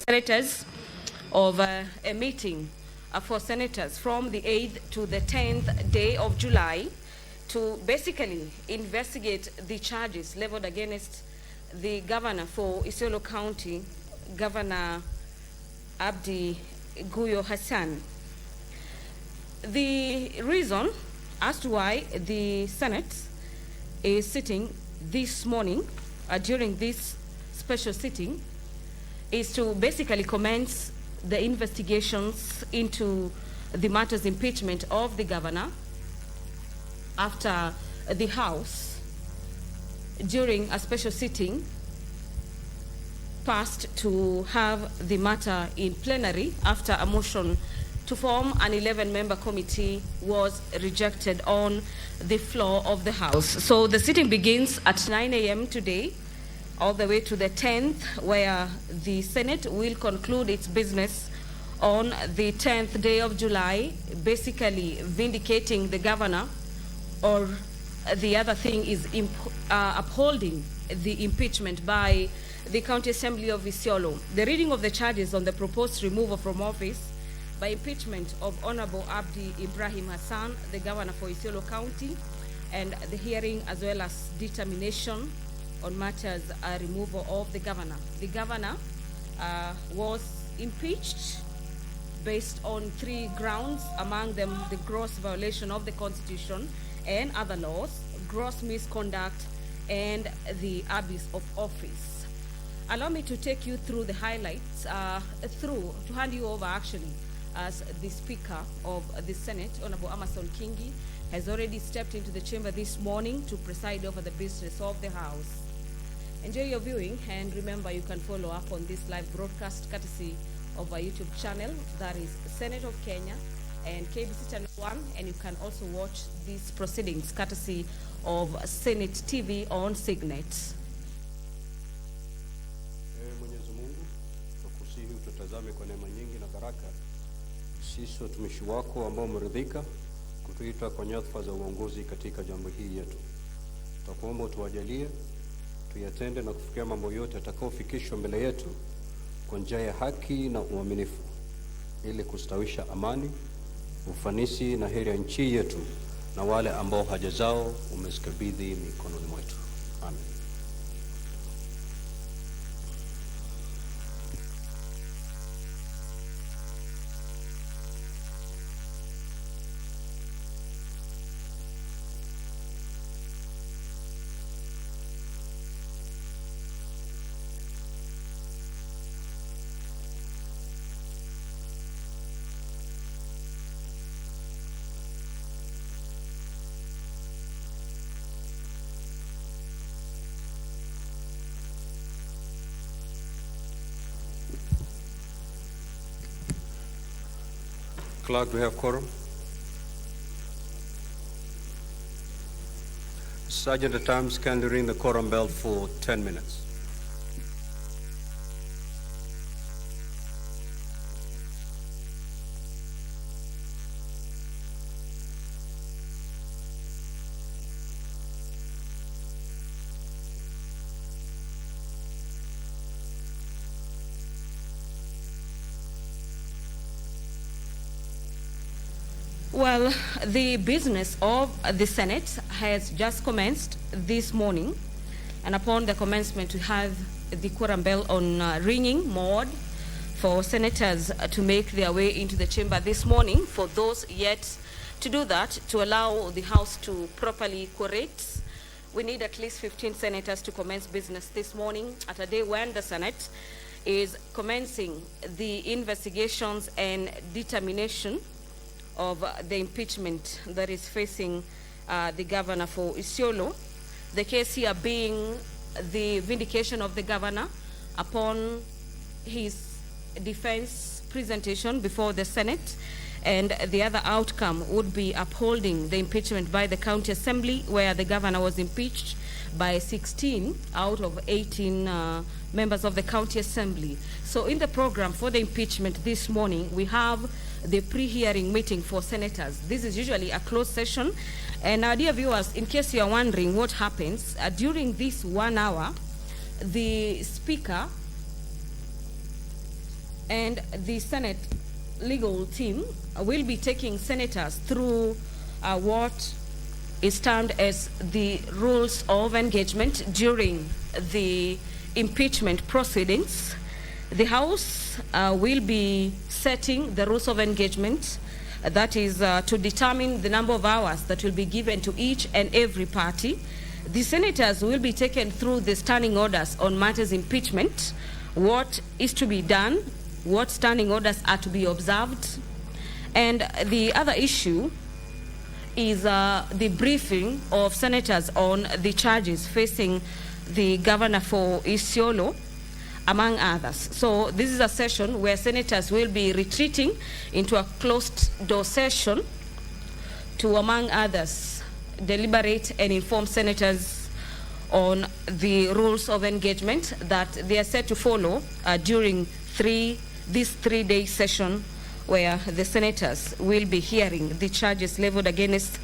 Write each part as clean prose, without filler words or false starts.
senators of a meeting for senators from the 8th to the 10th day of July to basically investigate the charges leveled against the governor for Isiolo County, Governor Abdi Guyo Hassan. The reason as to why the Senate is sitting this morning during this special sitting is to basically commence the investigations into the matters impeachment of the governor after the House, during a special sitting, passed to have the matter in plenary after a motion to form an 11-member committee was rejected on the floor of the House. So the sitting begins at 9 a.m. today, all the way to the 10th, where the Senate will conclude its business on the 10th day of July, basically vindicating the governor, or the other thing is upholding the impeachment by the County Assembly of Isiolo. The reading of the charges on the proposed removal from office by impeachment of Honorable Abdi Ibrahim Hassan, the governor for Isiolo County, and the hearing as well as determination on matters removal of the governor. The governor was impeached based on 3 grounds, among them the gross violation of the Constitution and other laws, gross misconduct, and the abuse of office. Allow me to take you through the highlights, to hand you over actually, as the Speaker of the Senate, Honorable Amason Kingi, has already stepped into the chamber this morning to preside over the business of the House. Enjoy your viewing, and remember you can follow up on this live broadcast courtesy of our YouTube channel, that is Senate of Kenya and KBC Channel 1, and you can also watch these proceedings courtesy of Senate TV on Signet. Mwenyezi Mungu, tukusihi ututazame kwa neema nyingi na baraka. Sisi watumishi wako ambao umeridhika kutuita kwa nyadhifa za uongozi katika jambo hili yetu. Tutakuomba utuwajalie tuyatende na kufikia mambo yote yatakayofikishwa mbele yetu kwa njia ya haki na uaminifu, ili kustawisha amani, ufanisi na heri ya nchi yetu na wale ambao haja zao umezikabidhi mikononi mwetu. Amen. Clerk, we have quorum. Sergeant at Arms, kindly ring the quorum bell for 10 minutes. Well, the business of the Senate has just commenced this morning, and upon the commencement we have the quorum bell on ringing mode for senators to make their way into the chamber this morning. For those yet to do that, to allow the House to properly quorate, we need at least 15 senators to commence business this morning at a day when the Senate is commencing the investigations and determination of the impeachment that is facing the governor for Isiolo. The case here being the vindication of the governor upon his defense presentation before the Senate, and the other outcome would be upholding the impeachment by the County Assembly, where the governor was impeached by 16 out of 18 members of the County Assembly. So in the program for the impeachment this morning, we have the pre-hearing meeting for senators. This is usually a closed session. And dear viewers, in case you are wondering what happens, during this 1 hour, the Speaker And the Senate legal team will be taking senators through what is termed as the rules of engagement during the impeachment proceedings. The House will be setting the rules of engagement, that is to determine the number of hours that will be given to each and every party. The senators will be taken through the standing orders on matters impeachment, what is to be done, what standing orders are to be observed. And the other issue is the briefing of senators on the charges facing the governor for Isiolo, among others. So this is a session where senators will be retreating into a closed-door session to, among others, deliberate and inform senators on the rules of engagement that they are set to follow during this three-day session, where the senators will be hearing the charges leveled against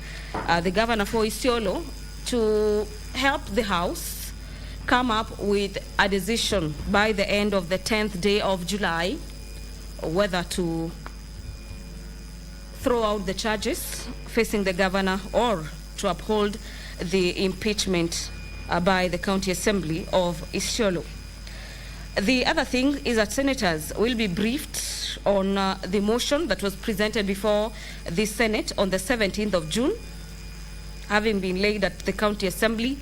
the governor for Isiolo, to help the House come up with a decision by the end of the 10th day of July, whether to throw out the charges facing the governor or to uphold the impeachment by the County Assembly of Isiolo. The other thing is that senators will be briefed on the motion that was presented before the Senate on the 17th of June, having been laid at the County Assembly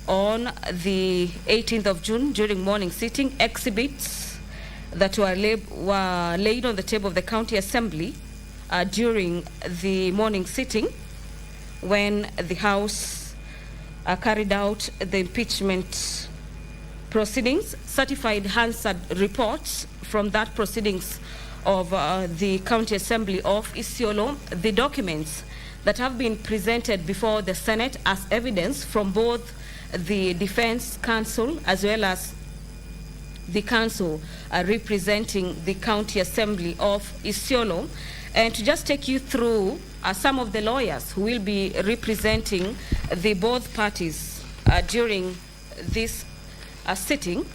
on the 18th of June during morning sitting. Exhibits that were laid on the table of the County Assembly during the morning sitting when the House carried out the impeachment proceedings. Certified Hansard reports from that proceedings of the County Assembly of Isiolo, the documents that have been presented before the Senate as evidence from both the Defense Counsel as well as the council representing the County Assembly of Isiolo. And to just take you through some of the lawyers who will be representing the both parties during this sitting,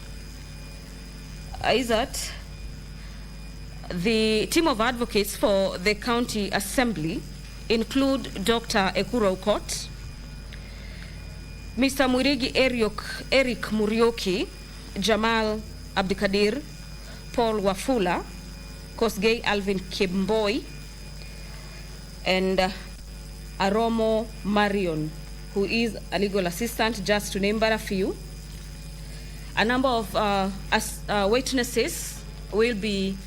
is that the team of advocates for the County Assembly include Dr. Ekuro Okot, Mr. Mwirigi Eric Murioki, Jamal Abdikadir, Paul Wafula, Kosgei Alvin Kimboi, and Aromo Marion, who is a legal assistant, just to name but a few. A number of witnesses will be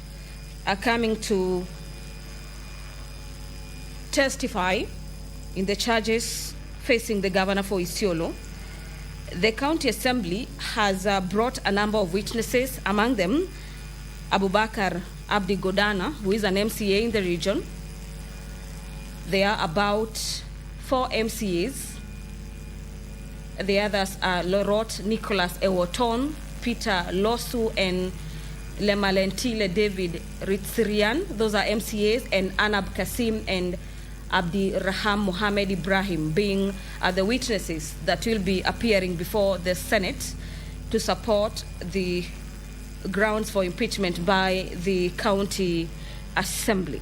coming to testify in the charges facing the governor for Isiolo. The County Assembly has brought a number of witnesses, among them Abubakar Abdi Godana, who is an MCA in the region. There are about 4 MCAs. The others are Lorot Nicholas Ewoton, Peter Losu, and Lemalentile David Ritzirian. Those are MCAs, and Anab Kasim and Abdi Raham Mohammed Ibrahim being the witnesses that will be appearing before the Senate to support the grounds for impeachment by the County Assembly.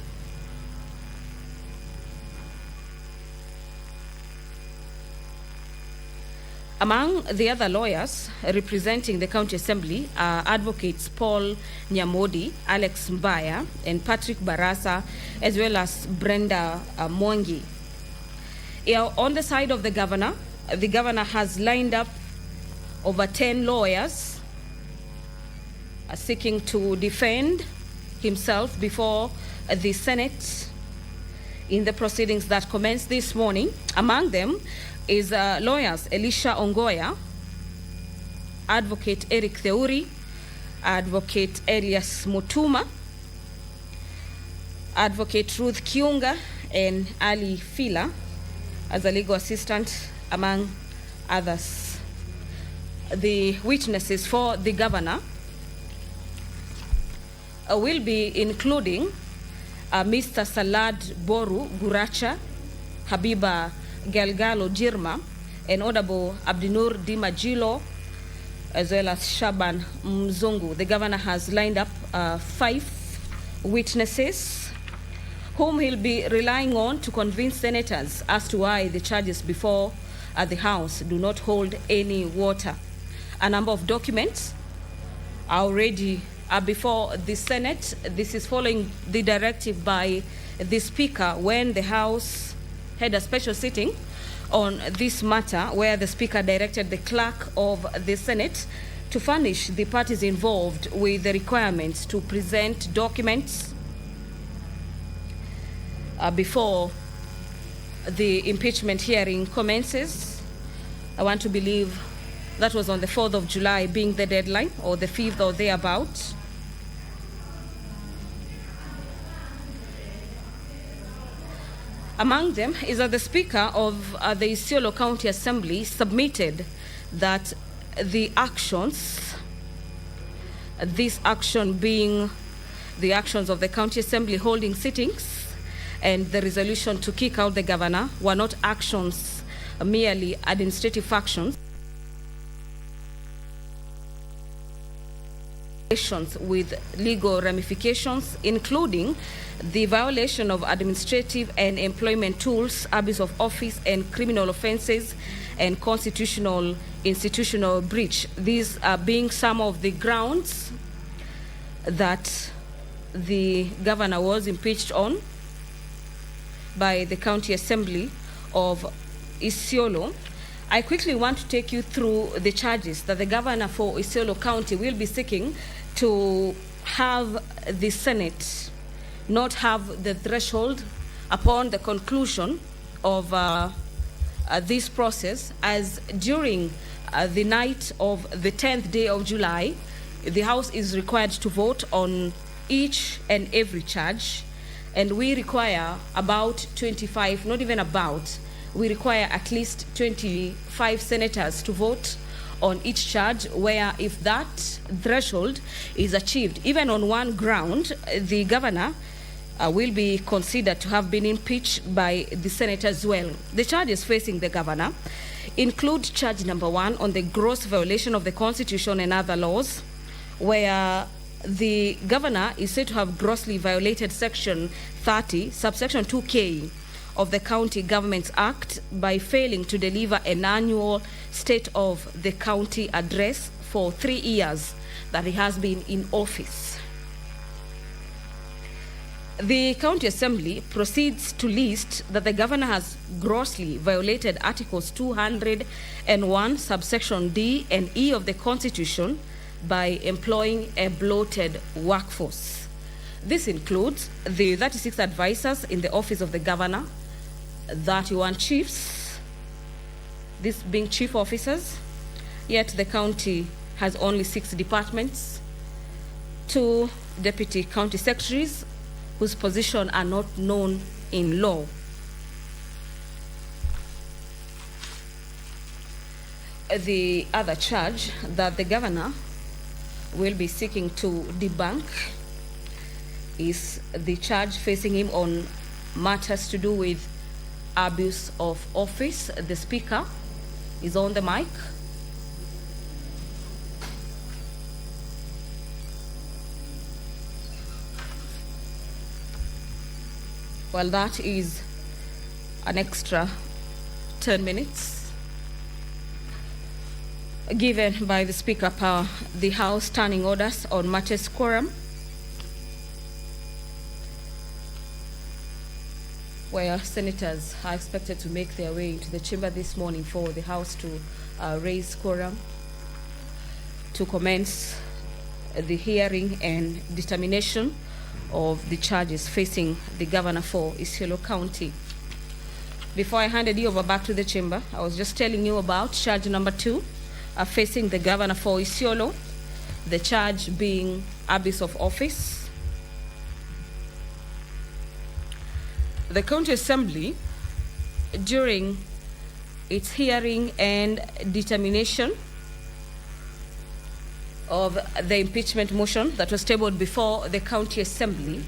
Among the other lawyers representing the County Assembly are advocates Paul Nyamodi, Alex Mbaya, and Patrick Barasa, as well as Brenda Mwangi. On the side of the governor has lined up over 10 lawyers seeking to defend himself before the Senate in the proceedings that commenced this morning. Among them is lawyers Elisha Ongoya, Advocate Eric Theuri, Advocate Elias Mutuma, Advocate Ruth Kiunga, and Ali Fila as a legal assistant, among others. The witnesses for the governor will be including Mr. Salad Boru Guracha, Habiba Galgalo Jirma, and Honorable Abdinur Dimajilo, as well as Shaban Mzungu. The governor has lined up 5 witnesses whom he'll be relying on to convince senators as to why the charges before the House do not hold any water. A number of documents are already before the Senate. This is following the directive by the Speaker when the House had a special sitting on this matter, where the Speaker directed the clerk of the Senate to furnish the parties involved with the requirements to present documents before the impeachment hearing commences. I want to believe that was on the 4th of July being the deadline, or the 5th or thereabout. Among them is that the Speaker of the Isiolo County Assembly submitted that the actions, this action being the actions of the County Assembly holding sittings and the resolution to kick out the governor, were not actions, merely administrative actions with legal ramifications, including the violation of administrative and employment tools, abuse of office and criminal offenses, and constitutional institutional breach. These are being some of the grounds that the governor was impeached on by the County Assembly of Isiolo. I quickly want to take you through the charges that the governor for Isiolo County will be seeking to have the Senate not have the threshold upon the conclusion of this process, as during the night of the 10th day of July, the House is required to vote on each and every charge, and we require about 25, not even about, we require at least 25 senators to vote on each charge, where if that threshold is achieved, even on one ground, the governor will be considered to have been impeached by the Senate as well. The charges facing the governor include charge number 1 on the gross violation of the Constitution and other laws, where the governor is said to have grossly violated Section 30, subsection 2K of the County Governments Act by failing to deliver an annual State of the County address for 3 years that he has been in office. The County Assembly proceeds to list that the governor has grossly violated Articles 201, subsection D and E of the Constitution by employing a bloated workforce. This includes the 36 advisors in the office of the governor, 31 chiefs, this being chief officers, yet the county has only 6 departments, 2 deputy county secretaries whose positions are not known in law. The other charge that the governor will be seeking to debunk is the charge facing him on matters to do with abuse of office. The Speaker is on the mic. Well, that is an extra 10 minutes given by the Speaker per the House standing orders on matters quorum, where senators are expected to make their way into the chamber this morning for the House to raise quorum, to commence the hearing and determination of the charges facing the governor for Isiolo County. Before I handed you over back to the chamber, I was just telling you about charge number 2 facing the governor for Isiolo, the charge being abuse of office. The County Assembly, during its hearing and determination of the impeachment motion that was tabled before the County Assembly,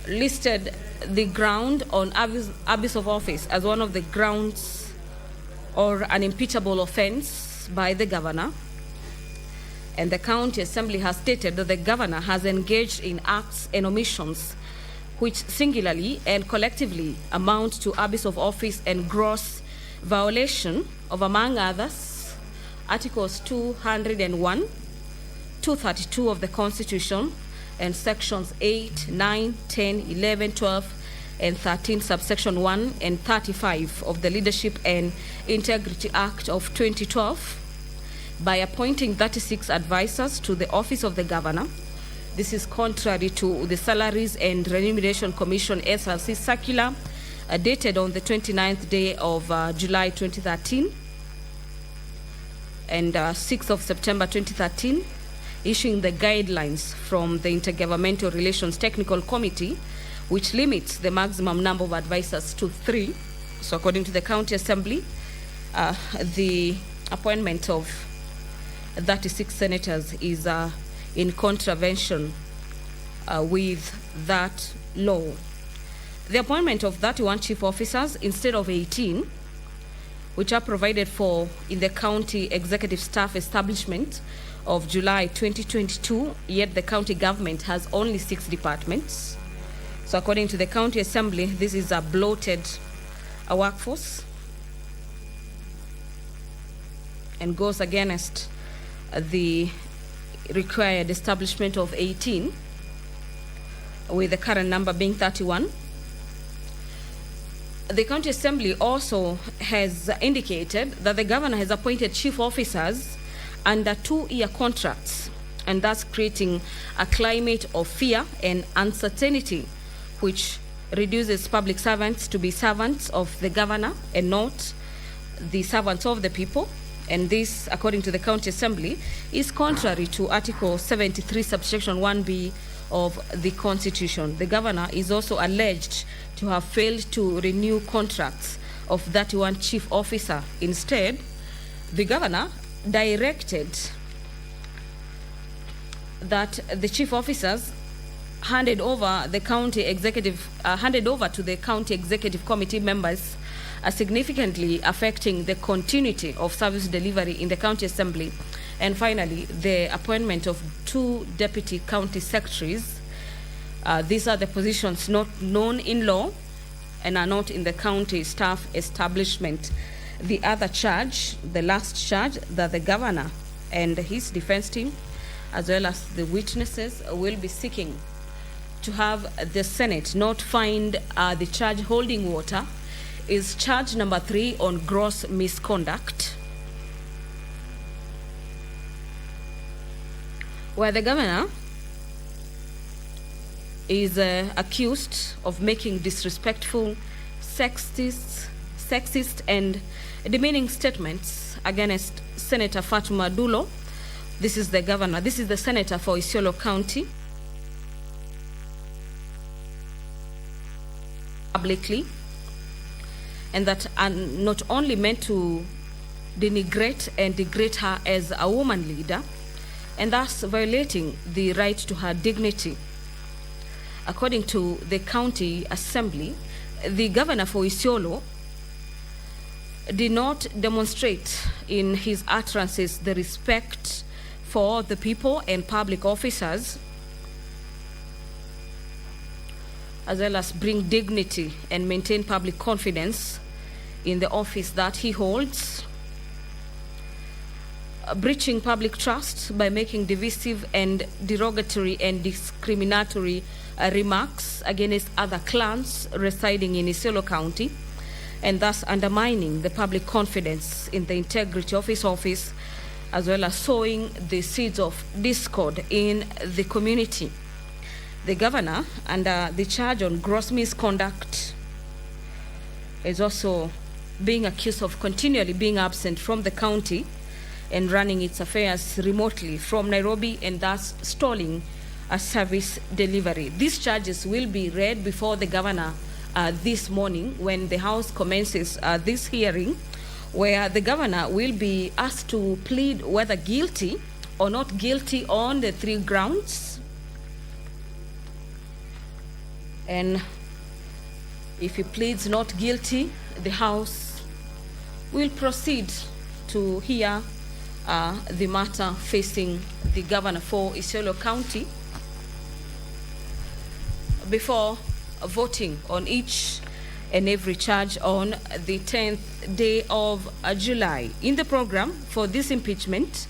listed the ground on abuse of office as one of the grounds or an impeachable offense by the governor. And the County Assembly has stated that the governor has engaged in acts and omissions which singularly and collectively amount to abuse of office and gross violation of, among others, Articles 201, 232 of the Constitution, and Sections 8, 9, 10, 11, 12, and 13, subsection 1 and 35 of the Leadership and Integrity Act of 2012, by appointing 36 advisors to the office of the governor. This is contrary to the Salaries and Remuneration Commission SRC circular dated on the 29th day of July 2013 and 6th of September 2013, issuing the guidelines from the Intergovernmental Relations Technical Committee, which limits the maximum number of advisors to 3. So according to the County Assembly, the appointment of 36 senators is in contravention with that law. The appointment of 31 chief officers instead of 18, which are provided for in the county executive staff establishment of July 2022, yet the county government has only 6 departments. So according to the County Assembly, this is a bloated workforce and goes against the required establishment of 18, with the current number being 31. The County Assembly also has indicated that the governor has appointed chief officers under 2-year contracts, and thus creating a climate of fear and uncertainty, which reduces public servants to be servants of the governor and not the servants of the people. And this, according to the County Assembly, is contrary to Article 73, subsection 1B of the Constitution. The governor is also alleged to have failed to renew contracts of 31 chief officer. Instead, the governor directed that the chief officers handed over to the county executive committee members, significantly affecting the continuity of service delivery in the County Assembly. And finally, the appointment of 2 deputy county secretaries. These are the positions not known in law and are not in the county staff establishment. The other charge, the last charge, that the governor and his defense team, as well as the witnesses, will be seeking to have the Senate not find the charge holding water, is charge number 3 on gross misconduct, where the governor is accused of making disrespectful, sexist and demeaning statements against Senator Fatuma Dulo. This is the governor, this is the senator for Isiolo County, publicly, and that are not only meant to denigrate and degrade her as a woman leader, and thus violating the right to her dignity. According to the County Assembly, the governor for Isiolo did not demonstrate in his utterances the respect for the people and public officers, as well as bring dignity and maintain public confidence in the office that he holds, breaching public trust by making divisive and derogatory and discriminatory remarks against other clans residing in Isiolo County, and thus undermining the public confidence in the integrity of his office, as well as sowing the seeds of discord in the community. The governor, under the charge on gross misconduct, is also being accused of continually being absent from the county and running its affairs remotely from Nairobi, and thus stalling a service delivery. These charges will be read before the governor this morning when the House commences this hearing, where the governor will be asked to plead whether guilty or not guilty on the 3 grounds. And if he pleads not guilty, the House will proceed to hear the matter facing the governor for Isiolo County before voting on each and every charge on the 10th day of July. In the program for this impeachment,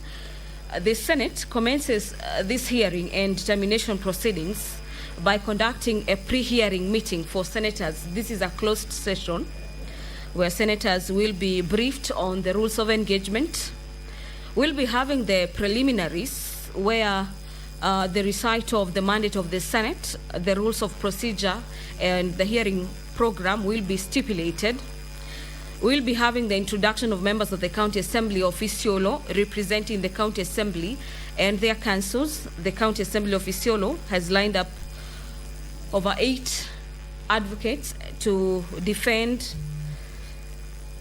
the Senate commences this hearing and determination proceedings by conducting a pre-hearing meeting for senators. This is a closed session where senators will be briefed on the rules of engagement. We'll be having the preliminaries where the recital of the mandate of the Senate, the rules of procedure, and the hearing program will be stipulated. We'll be having the introduction of members of the County Assembly of Isiolo representing the County Assembly and their councils. The County Assembly of Isiolo has lined up over 8 advocates to defend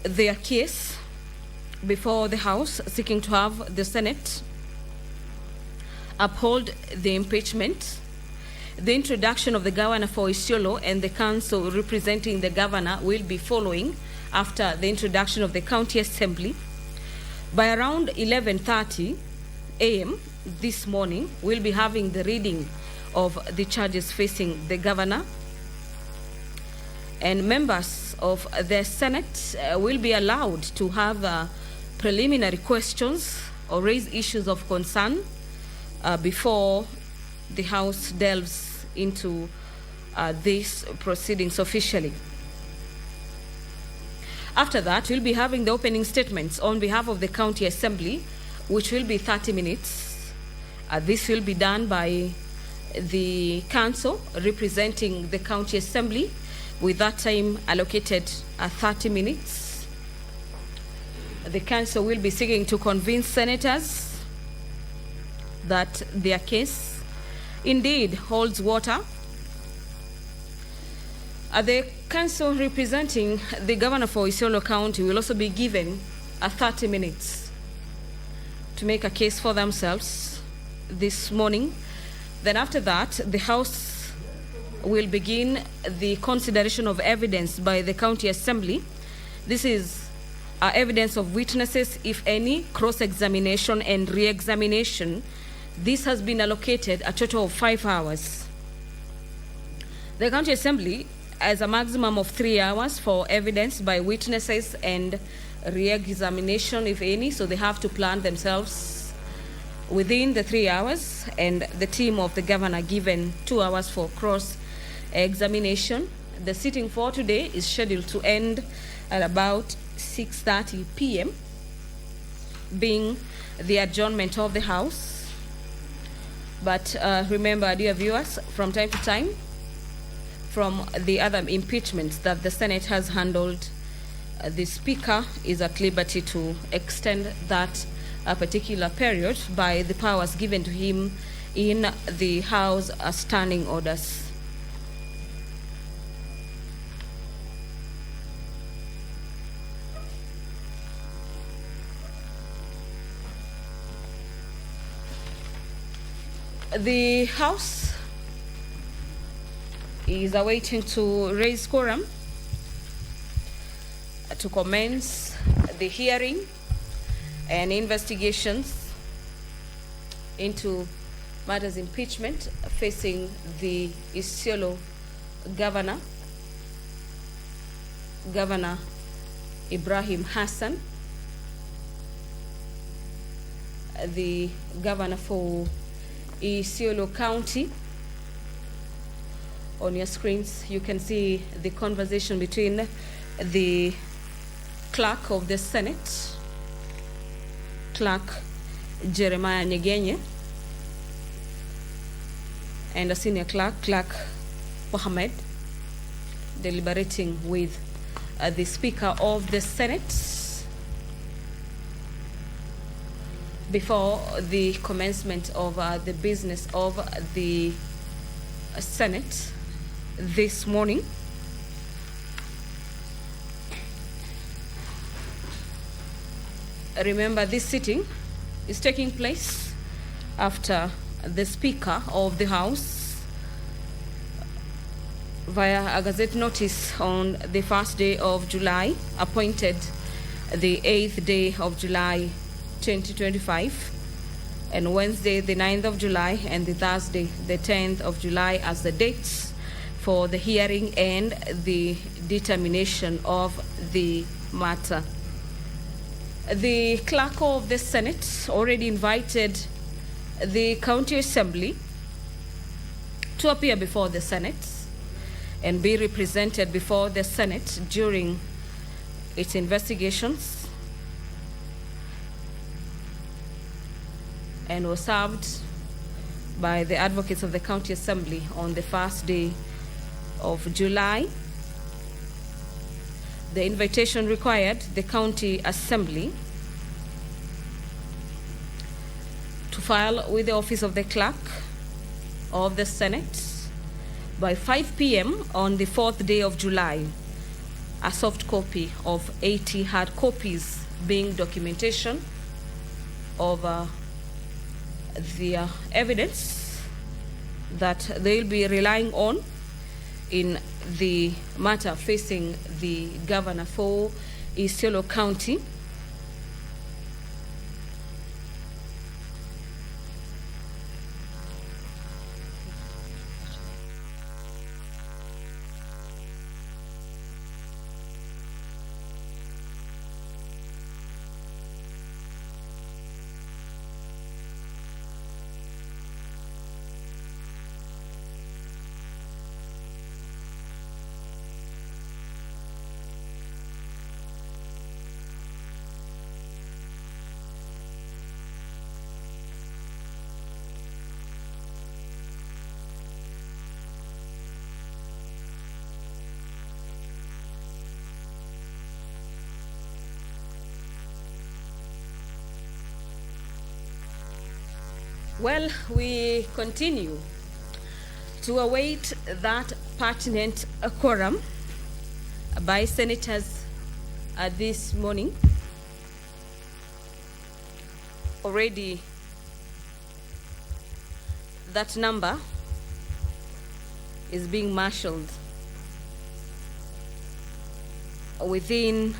their case before the House, seeking to have the Senate uphold the impeachment. The introduction of the governor for Isiolo and the council representing the governor will be following after the introduction of the County Assembly. By around 11:30 a.m. this morning, we'll be having the reading of the charges facing the governor. And members of the Senate will be allowed to have preliminary questions or raise issues of concern before the House delves into these proceedings officially. After that, we'll be having the opening statements on behalf of the County Assembly, which will be 30 minutes. This will be done by the council representing the County Assembly, with that time allocated 30 minutes. The council will be seeking to convince senators that their case indeed holds water. The council representing the governor for Isiolo County will also be given 30 minutes to make a case for themselves this morning. Then after that, the House will begin the consideration of evidence by the County Assembly. This is evidence of witnesses, if any, cross-examination and re-examination. This has been allocated a total of 5 hours. The County Assembly has a maximum of 3 hours for evidence by witnesses and re-examination, if any, so they have to plan themselves within the 3 hours, and the team of the governor given 2 hours for cross-examination. The sitting for today is scheduled to end at about 6:30 p.m., being the adjournment of the House. But remember, dear viewers, from time to time, from the other impeachments that the Senate has handled, the Speaker is at liberty to extend that particular period by the powers given to him in the House standing orders. The House is awaiting to raise quorum to commence the hearing and investigations into matters impeachment facing the Isiolo governor, Governor Ibrahim Hassan, the governor for Isiolo County. On your screens, you can see the conversation between the clerk of the Senate, Clerk Jeremiah Nyegenye, and a senior clerk, Clerk Mohammed, deliberating with the Speaker of the Senate before the commencement of the business of the Senate this morning. Remember, this sitting is taking place after the Speaker of the House, via a gazette notice on the 1st day of July, appointed the 8th day of July 2025, and Wednesday, the 9th of July, and the Thursday, the 10th of July, as the dates for the hearing and the determination of the matter. The clerk of the Senate already invited the County Assembly to appear before the Senate and be represented before the Senate during its investigations, and was served by the advocates of the County Assembly on the first day of July. The invitation required the County Assembly to file with the office of the clerk of the Senate by 5 p.m. on the 4th day of July, a soft copy of 80 hard copies being documentation of the evidence that they'll be relying on in the matter facing the governor for Isiolo County. Well, we continue to await that pertinent quorum by senators this morning. Already that number is being marshaled within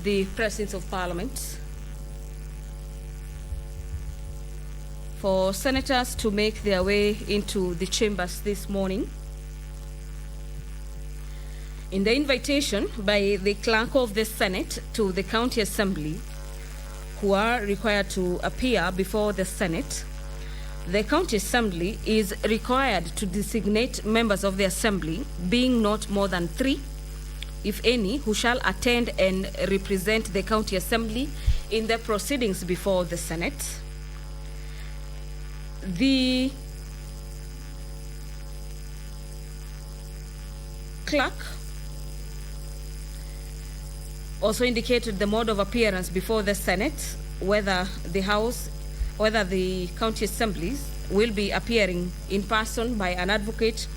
the presence of Parliament for senators to make their way into the chambers this morning. In the invitation by the clerk of the Senate to the County Assembly, who are required to appear before the Senate, the County Assembly is required to designate members of the Assembly, being not more than 3, if any, who shall attend and represent the County Assembly in the proceedings before the Senate. The clerk also indicated the mode of appearance before the Senate, whether the county assemblies will be appearing in person by an advocate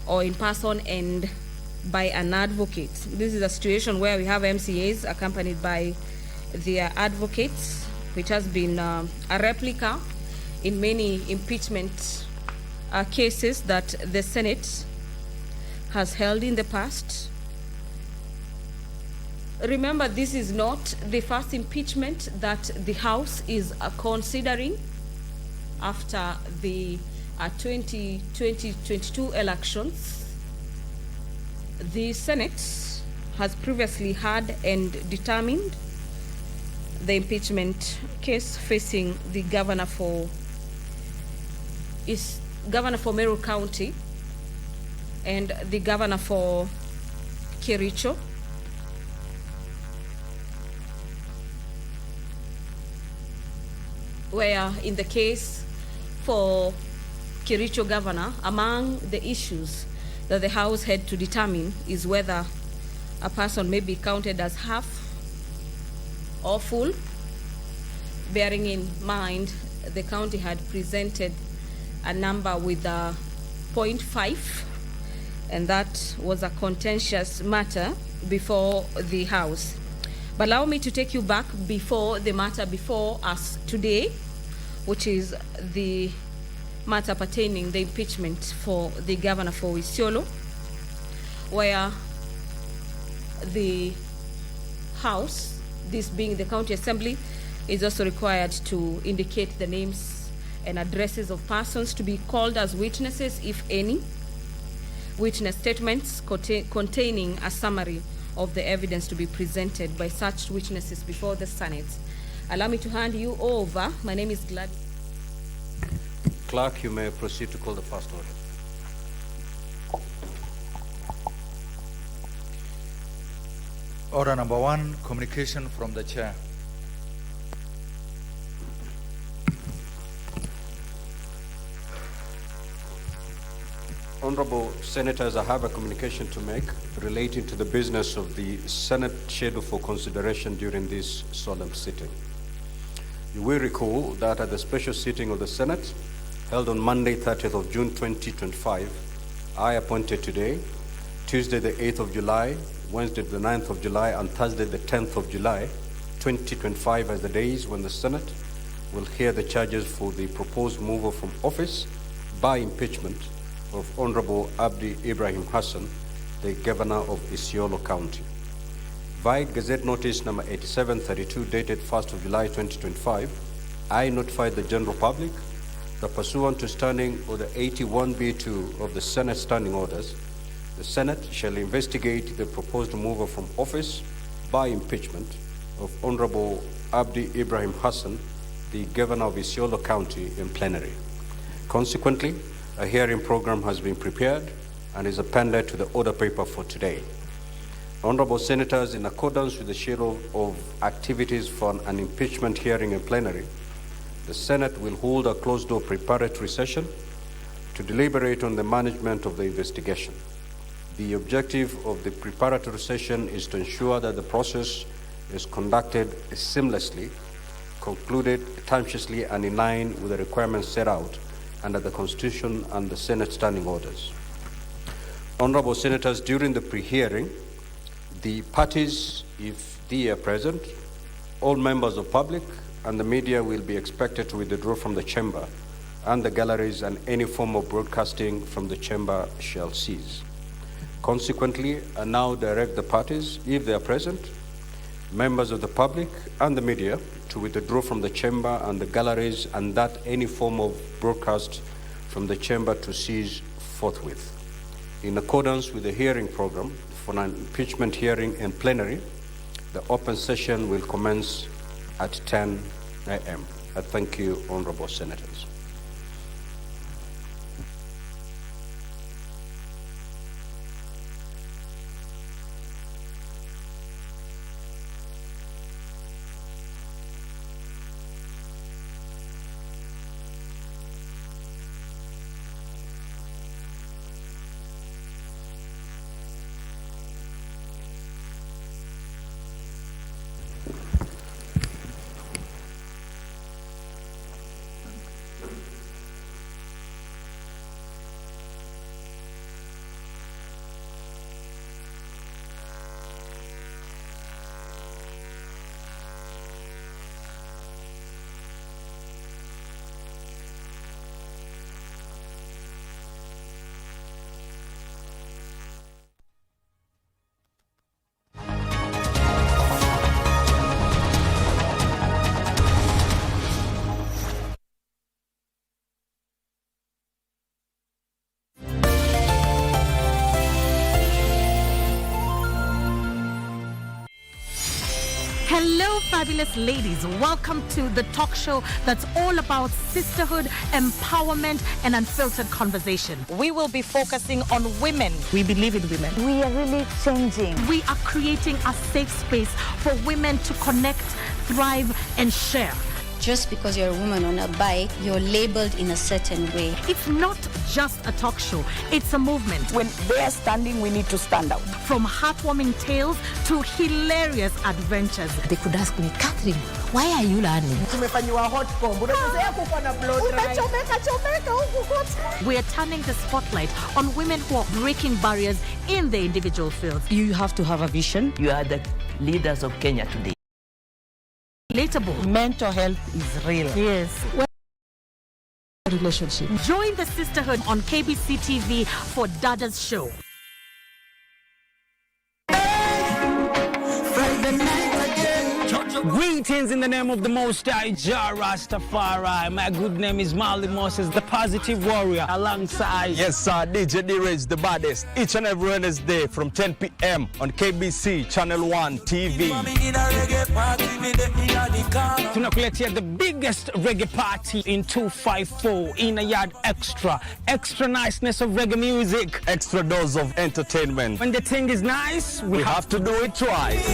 or in person and by an advocate. This is a situation where we have MCAs accompanied by their advocates, which has been a replica in many impeachment cases that the Senate has held in the past. Remember, this is not the first impeachment that the House is considering after the 2022 elections. The Senate has previously had and determined the impeachment case facing the governor for Meru County and the governor for Kericho. Where in the case for Kericho governor, among the issues that the House had to determine is whether a person may be counted as half or full, bearing in mind the county had presented a number with a 0.5, and that was a contentious matter before the House. But allow me to take you back before the matter before us today, which is the matter pertaining the impeachment for the governor for Isiolo, where the House this being the County Assembly, is also required to indicate the names and addresses of persons to be called as witnesses, if any. Witness statements containing a summary of the evidence to be presented by such witnesses before the Senate. Allow me to hand you over. My name is Glad. Clerk, you may proceed to call the first order. Order number 1, communication from the chair. Honorable Senators, I have a communication to make relating to the business of the Senate schedule for consideration during this solemn sitting. You will recall that at the special sitting of the Senate held on Monday, 30th of June 2025, I appointed today, Tuesday the 8th of July, Wednesday the 9th of July, and Thursday the 10th of July 2025 as the days when the Senate will hear the charges for the proposed mover from office by impeachment of Honorable Abdi Ibrahim Hassan, the Governor of Isiolo County. Via Gazette Notice number 8732 dated 1st of July 2025, I notified the general public that pursuant to standing order 81B2 of the Senate Standing Orders, the Senate shall investigate the proposed removal from office by impeachment of Honorable Abdi Ibrahim Hassan, the Governor of Isiolo County, in plenary. Consequently, a hearing program has been prepared and is appended to the order paper for today. Honorable Senators, in accordance with the schedule of activities for an impeachment hearing in plenary, the Senate will hold a closed-door preparatory session to deliberate on the management of the investigation. The objective of the preparatory session is to ensure that the process is conducted seamlessly, concluded timeously, and in line with the requirements set out under the Constitution and the Senate Standing Orders. Honorable Senators, during the pre-hearing, the parties, if they are present, all members of public and the media will be expected to withdraw from the chamber, and the galleries and any form of broadcasting from the chamber shall cease. Consequently, I now direct the parties, if they are present, members of the public and the media, to withdraw from the chamber and the galleries, and that any form of broadcast from the chamber to cease forthwith. In accordance with the hearing program for an impeachment hearing in plenary, the open session will commence at 10 a.m. I thank you, Honorable Senators. Hello, fabulous ladies. Welcome to the talk show that's all about sisterhood, empowerment, and unfiltered conversation. We will be focusing on women. We believe in women. We are really changing. We are creating a safe space for women to connect, thrive, and share. Just because you're a woman on a bike, you're labeled in a certain way. It's not just a talk show, it's a movement. When they are standing, we need to stand out. From heartwarming tales to hilarious adventures. They could ask me, Catherine, why are you learning? We're turning the spotlight on women who are breaking barriers in the individual fields. You have to have a vision. You are the leaders of Kenya today. Relatable. Mental health is real. Yes. Relationship. Join the sisterhood on KBC TV for Dada's show. Friday night again. Greetings in the name of the Most High, Jah Rastafari. My good name is Marley Moses, the positive warrior, alongside... Yes, sir, DJ D-Rage, the baddest. Each and every Wednesday from 10 p.m. on KBC Channel 1 TV. Tunakuletea the biggest reggae party in 254 in a yard extra. Extra niceness of reggae music. Extra dose of entertainment. When the thing is nice, we have to do it twice.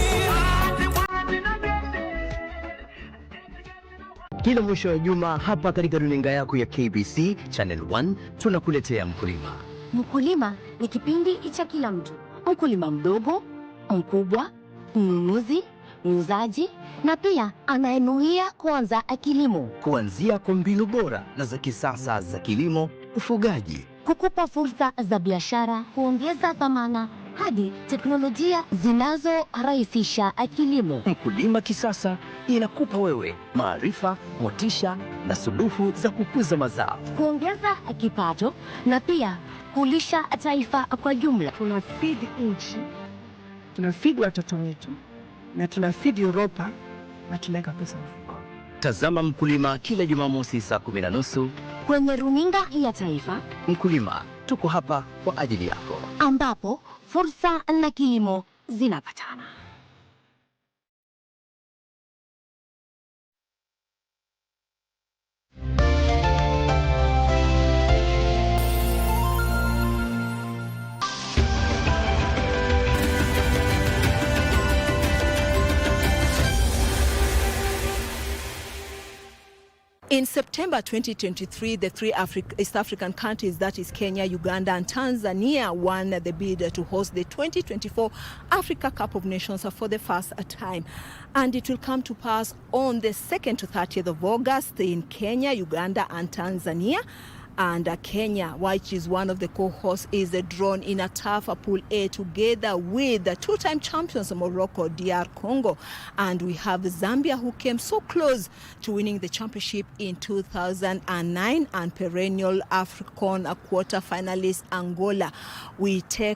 Kila mwisho wa juma hapa katika runinga yako ya KBC Channel 1 tunakuletea Mkulima. Mkulima ni kipindi cha kila mtu. Mkulima mdogo, mkubwa, mnunuzi, muuzaji na pia anayenuia kuanza kilimo. Kuanzia kwa mbinu bora na za kisasa za kilimo, ufugaji, kukupa fursa za biashara, kuongeza dhamana hadi teknolojia zinazorahisisha kilimo. Mkulima kisasa inakupa wewe maarifa, motisha na suluhu za kukuza mazao, kuongeza kipato na pia kulisha taifa kwa jumla. Tunafeed nchi, tunafeed watoto wetu na tunafeed Europa na tunaweka pesa mfukoni. Tazama Mkulima kila Jumamosi saa 10:30 kwenye runinga ya taifa. Mkulima, tuko hapa kwa ajili yako, ambapo fursa na kilimo zinapatana. In September 2023, the three East African countries, that is Kenya, Uganda and Tanzania, won the bid to host the 2024 Africa Cup of Nations for the first time. And it will come to pass on the 2nd to 30th of August in Kenya, Uganda and Tanzania. And Kenya, which is one of the co-hosts, is drawn in a tough Pool A together with the two-time champions of Morocco, DR Congo. And we have Zambia, who came so close to winning the championship in 2009, and perennial African quarter finalist Angola. We take